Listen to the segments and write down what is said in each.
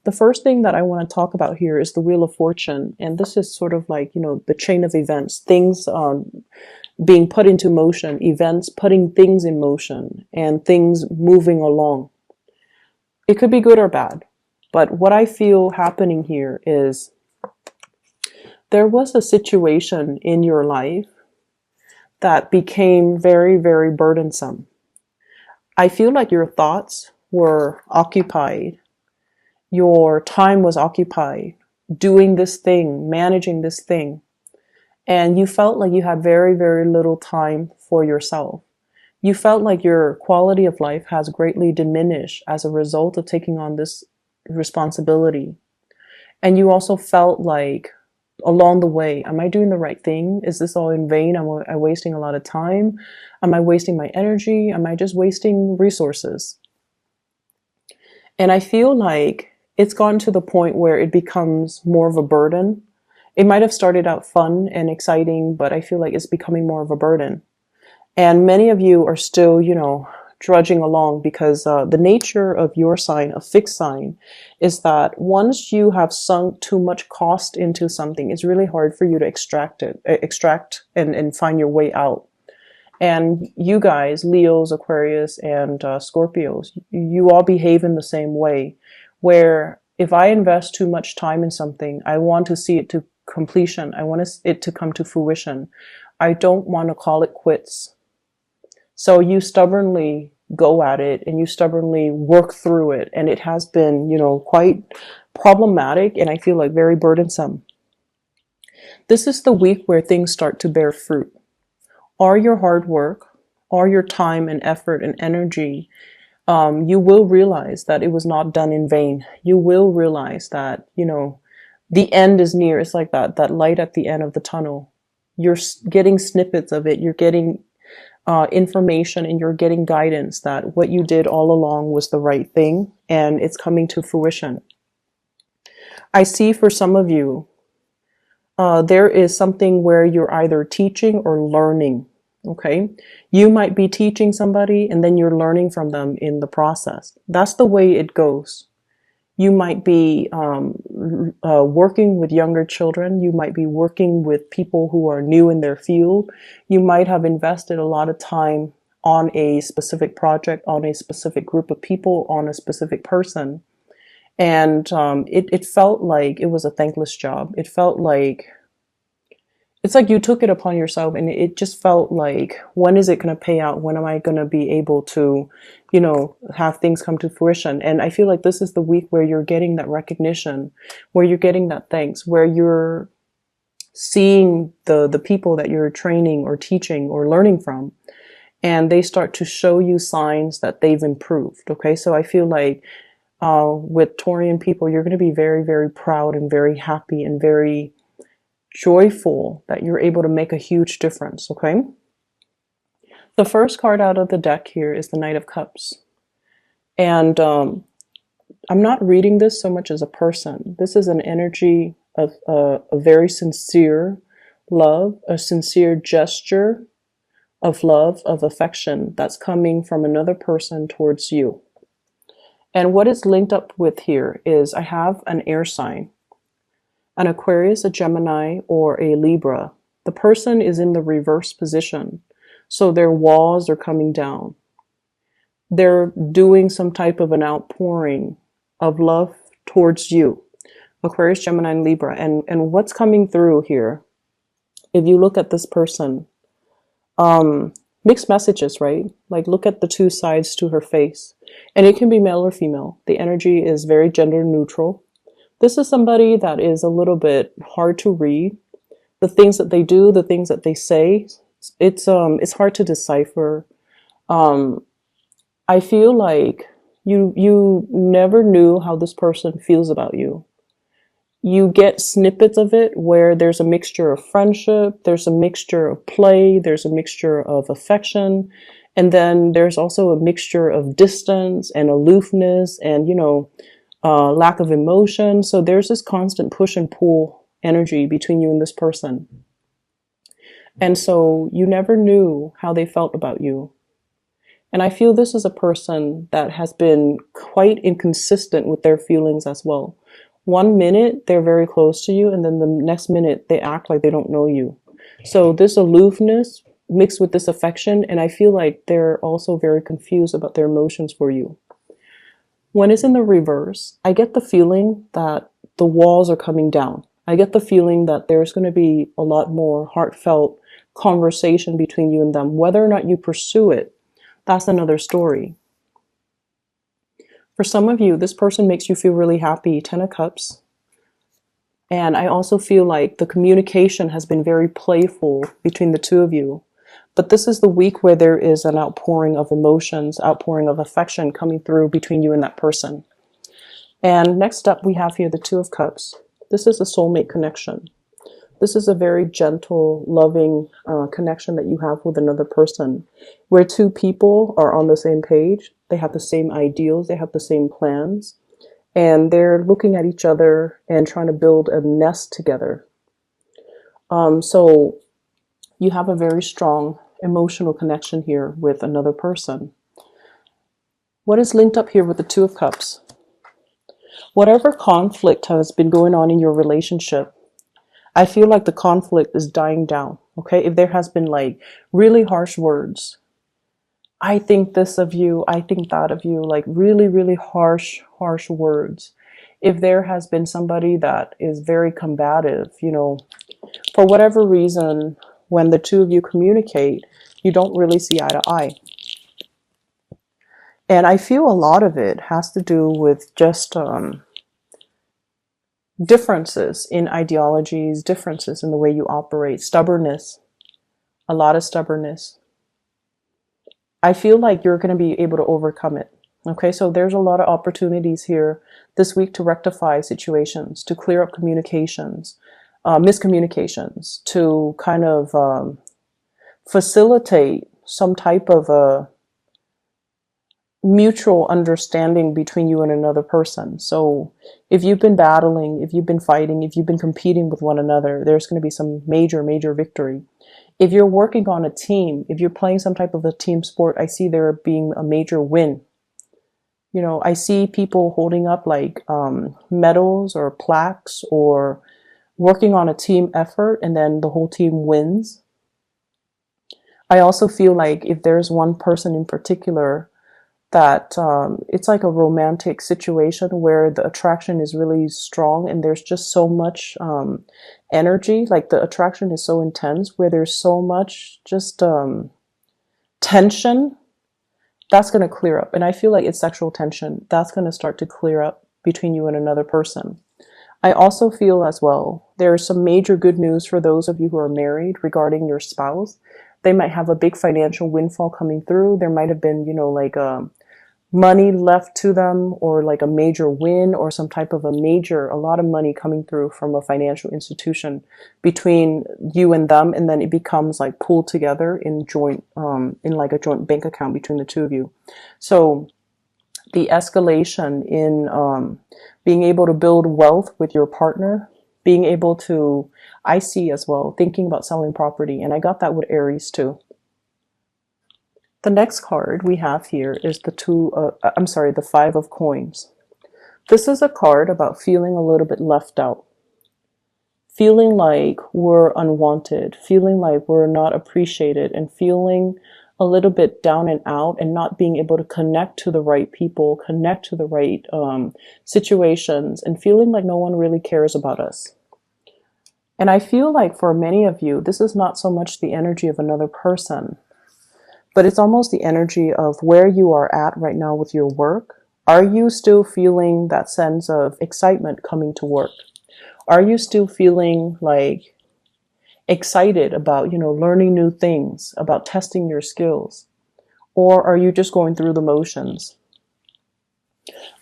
The first thing that I want to talk about here is the Wheel of Fortune. And this is sort of like, the chain of events, things being put into motion, events putting things in motion, and things moving along. It could be good or bad. But what I feel happening here is there was a situation in your life that became very, very burdensome. I feel like your thoughts were occupied. Your time was occupied doing this thing, managing this thing. And you felt like you had very, very little time for yourself. You felt like your quality of life has greatly diminished as a result of taking on this responsibility. And you also felt like along the way, am I doing the right thing? Is this all in vain? Am I wasting a lot of time? Am I wasting my energy? Am I just wasting resources? And I feel like it's gotten to the point where it becomes more of a burden. It might have started out fun and exciting, but I feel like it's becoming more of a burden. And many of you are still, drudging along because the nature of your sign, a fixed sign, is that once you have sunk too much cost into something, it's really hard for you to extract and find your way out. And you guys, Leos, Aquarius, and Scorpios, you all behave in the same way, where if I invest too much time in something, I want to see it to completion. I want it to come to fruition. I don't want to call it quits. So you stubbornly go at it and you stubbornly work through it. And it has been, quite problematic and I feel like very burdensome. This is the week where things start to bear fruit. All your hard work, all your time and effort and energy, you will realize that it was not done in vain. You will realize that, the end is near. It's like that light at the end of the tunnel. You're getting snippets of it. You're getting information and you're getting guidance that what you did all along was the right thing and it's coming to fruition. I see for some of you, there is something where you're either teaching or learning. Okay. You might be teaching somebody and then you're learning from them in the process. That's the way it goes. You might be working with younger children. You might be working with people who are new in their field. You might have invested a lot of time on a specific project, on a specific group of people, on a specific person. And it felt like it was a thankless job. It felt like it's like you took it upon yourself and it just felt like, when is it going to pay out? When am I going to be able to, have things come to fruition? And I feel like this is the week where you're getting that recognition, where you're getting that thanks, where you're seeing the people that you're training or teaching or learning from, and they start to show you signs that they've improved. Okay. So I feel like with Taurian people, you're going to be very, very proud and very happy and very joyful that you're able to make a huge difference. Okay. The first card out of the deck here is the Knight of Cups. And I'm not reading this so much as a person. This is an energy of a very sincere love, a sincere gesture of love, of affection that's coming from another person towards you. And what it's linked up with here is I have an air sign, an Aquarius, a Gemini, or a Libra. The person is in the reverse position. So their walls are coming down. They're doing some type of an outpouring of love towards you. Aquarius, Gemini, and Libra. And what's coming through here, if you look at this person, mixed messages, right? Like look at the two sides to her face. And it can be male or female. The energy is very gender neutral. This is somebody that is a little bit hard to read. The things that they do, the things that they say, it's hard to decipher. I feel like you never knew how this person feels about you. You get snippets of it where there's a mixture of friendship, there's a mixture of play, there's a mixture of affection, and then there's also a mixture of distance and aloofness and, lack of emotion. So there's this constant push and pull energy between you and this person. And so you never knew how they felt about you. And I feel this is a person that has been quite inconsistent with their feelings as well. One minute they're very close to you, and then the next minute they act like they don't know you. So this aloofness mixed with this affection, and I feel like they're also very confused about their emotions for you. When it's in the reverse, I get the feeling that the walls are coming down. I get the feeling that there's going to be a lot more heartfelt conversation between you and them. Whether or not you pursue it, that's another story. For some of you, this person makes you feel really happy, 10 of Cups. And I also feel like the communication has been very playful between the two of you. But this is the week where there is an outpouring of emotions, outpouring of affection coming through between you and that person. And next up, we have here the Two of Cups. This is a soulmate connection. This is a very gentle, loving connection that you have with another person, where two people are on the same page. They have the same ideals. They have the same plans. And they're looking at each other and trying to build a nest together. So you have a very strong emotional connection here with another person. What is linked up here with the Two of Cups? Whatever conflict has been going on in your relationship, I feel like the conflict is dying down. Okay, if there has been like really harsh words, I think this of you, I think that of you, like really, really harsh words. If there has been somebody that is very combative, for whatever reason, when the two of you communicate, you don't really see eye to eye. And I feel a lot of it has to do with just differences in ideologies, differences in the way you operate, stubbornness, a lot of stubbornness. I feel like you're going to be able to overcome it. Okay, so there's a lot of opportunities here this week to rectify situations, to clear up communications, miscommunications, to kind of facilitate some type of a mutual understanding between you and another person. So if you've been battling, if you've been fighting, if you've been competing with one another, there's going to be some major victory. If you're working on a team, if you're playing some type of a team sport, I see there being a major win. I see people holding up like medals or plaques or working on a team effort, and then the whole team wins. I also feel like if there's one person in particular that it's like a romantic situation where the attraction is really strong and there's just so much energy, like the attraction is so intense where there's so much just tension, that's going to clear up. And I feel like it's sexual tension. That's going to start to clear up between you and another person. I also feel as well, there's some major good news for those of you who are married regarding your spouse. They might have a big financial windfall coming through. There might have been, like money left to them, or like a major win, or some type of a lot of money coming through from a financial institution between you and them, and then it becomes like pooled together in joint, in like a joint bank account between the two of you. So the escalation in being able to build wealth with your partner, being able to, I see as well, thinking about selling property, and I got that with Aries too. The next card we have here is the Five of Coins. This is a card about feeling a little bit left out, feeling like we're unwanted, feeling like we're not appreciated, and feeling a little bit down and out, and not being able to connect to the right people, connect to the right situations, and feeling like no one really cares about us. And I feel like for many of you, this is not so much the energy of another person, but it's almost the energy of where you are at right now with your work. Are you still feeling that sense of excitement coming to work? Are you still feeling like excited about, learning new things, about testing your skills? Or are you just going through the motions?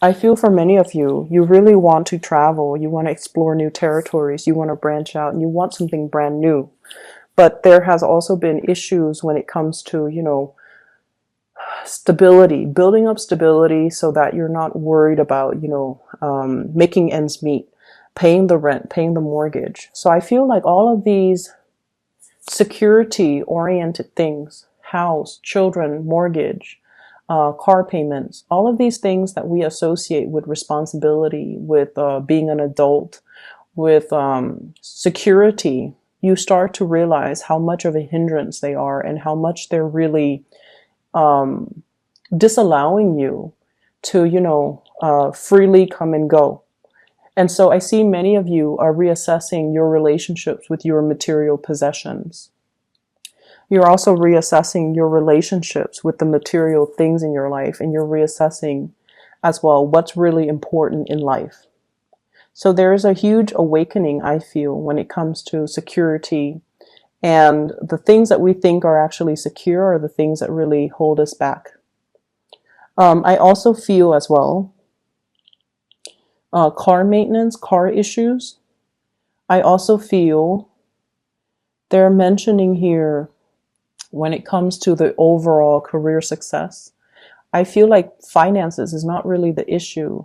I feel for many of you, you really want to travel, you want to explore new territories, you want to branch out, and you want something brand new. But there has also been issues when it comes to, stability, building up stability so that you're not worried about, making ends meet, paying the rent, paying the mortgage. So I feel like all of these security-oriented things, house, children, mortgage, car payments, all of these things that we associate with responsibility, with being an adult, with security, you start to realize how much of a hindrance they are and how much they're really disallowing you to, freely come and go. And so I see many of you are reassessing your relationships with your material possessions. You're also reassessing your relationships with the material things in your life, and you're reassessing as well what's really important in life. So there is a huge awakening, I feel, when it comes to security, and the things that we think are actually secure are the things that really hold us back. I also feel as well car maintenance, car issues. I also feel they're mentioning here when it comes to the overall career success. I feel like finances is not really the issue.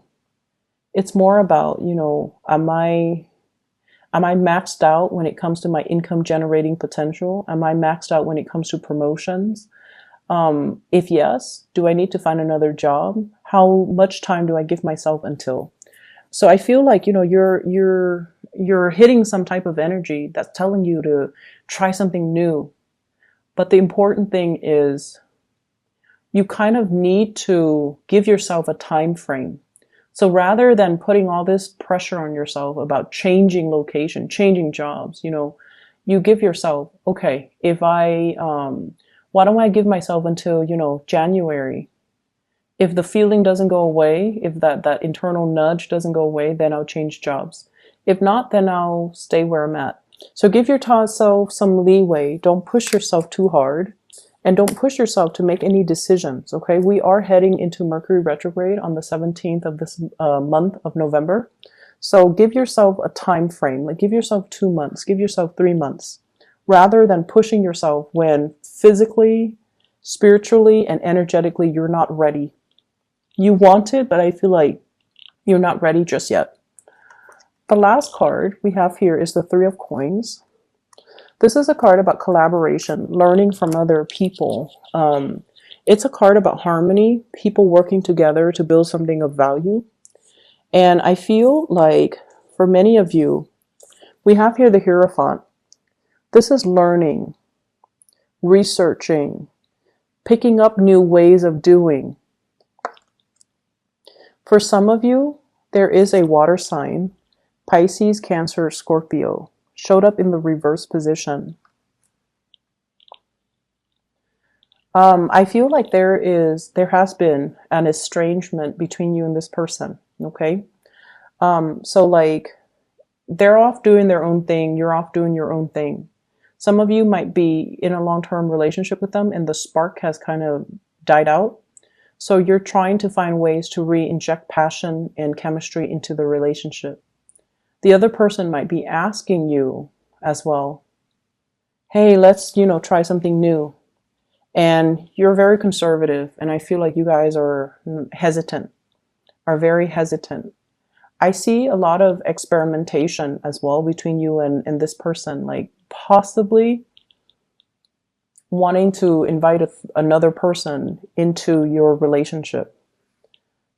It's more about, am I maxed out when it comes to my income generating potential? Am I maxed out when it comes to promotions? If yes, do I need to find another job? How much time do I give myself until? So I feel like, you're hitting some type of energy that's telling you to try something new. But the important thing is you kind of need to give yourself a time frame. So rather than putting all this pressure on yourself about changing location, changing jobs, you give yourself, okay, why don't I give myself until, January? If the feeling doesn't go away, if that internal nudge doesn't go away, then I'll change jobs. If not, then I'll stay where I'm at. So give yourself some leeway. Don't push yourself too hard, and don't push yourself to make any decisions. Okay, we are heading into Mercury retrograde on the 17th of this month of November. So give yourself a time frame. Like give yourself 2 months, give yourself 3 months, rather than pushing yourself when physically, spiritually, and energetically you're not ready. You want it, but I feel like you're not ready just yet. The last card we have here is the Three of Coins. This is a card about collaboration, learning from other people. It's a card about harmony, people working together to build something of value. And I feel like for many of you, we have here the Hierophant. This is learning, researching, picking up new ways of doing. For some of you, there is a water sign, Pisces, Cancer, Scorpio, showed up in the reverse position. I feel like there has been an estrangement between you and this person, okay? So like they're off doing their own thing, you're off doing your own thing. Some of you might be in a long-term relationship with them and the spark has kind of died out. So you're trying to find ways to re-inject passion and chemistry into the relationship. The other person might be asking you as well, hey, let's, try something new. And you're very conservative. And I feel like you guys are very hesitant. I see a lot of experimentation as well between you and this person, like possibly wanting to invite another person into your relationship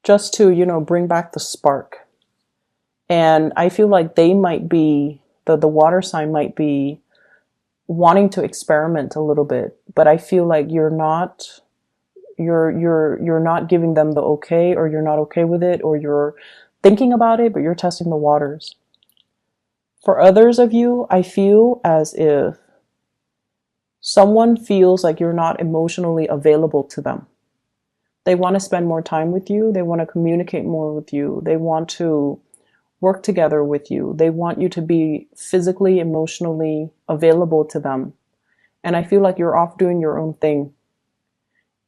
just to, bring back the spark. And I feel like they might be, the water sign might be wanting to experiment a little bit, but I feel like you're not giving them the okay, or you're not okay with it, or you're thinking about it, but you're testing the waters. For others of you, I feel as if someone feels like you're not emotionally available to them. They want to spend more time with you. They want to communicate more with you. They want to work together with you. They want you to be physically, emotionally available to them. And I feel like you're off doing your own thing.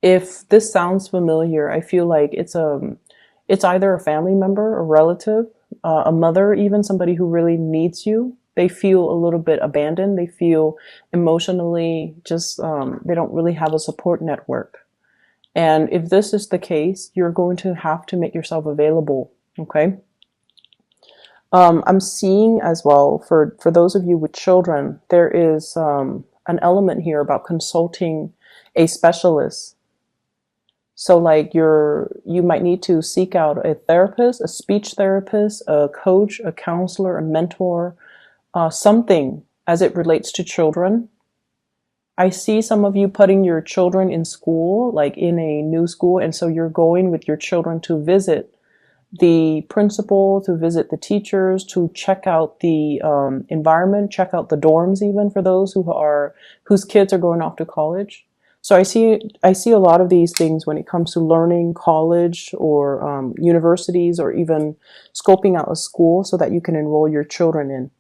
If this sounds familiar, I feel like it's either a family member, a relative, a mother, even somebody who really needs you. They feel a little bit abandoned. They feel emotionally just, they don't really have a support network. And if this is the case, you're going to have to make yourself available, okay? I'm seeing as well, for those of you with children, there is an element here about consulting a specialist. So like you might need to seek out a therapist, a speech therapist, a coach, a counselor, a mentor, something as it relates to children. I see some of you putting your children in school, like in a new school, and so you're going with your children to visit the principal, to visit the teachers, to check out the environment, check out the dorms, even for those whose kids are going off to college. So I see a lot of these things when it comes to learning, college, or universities, or even scoping out a school so that you can enroll your children in.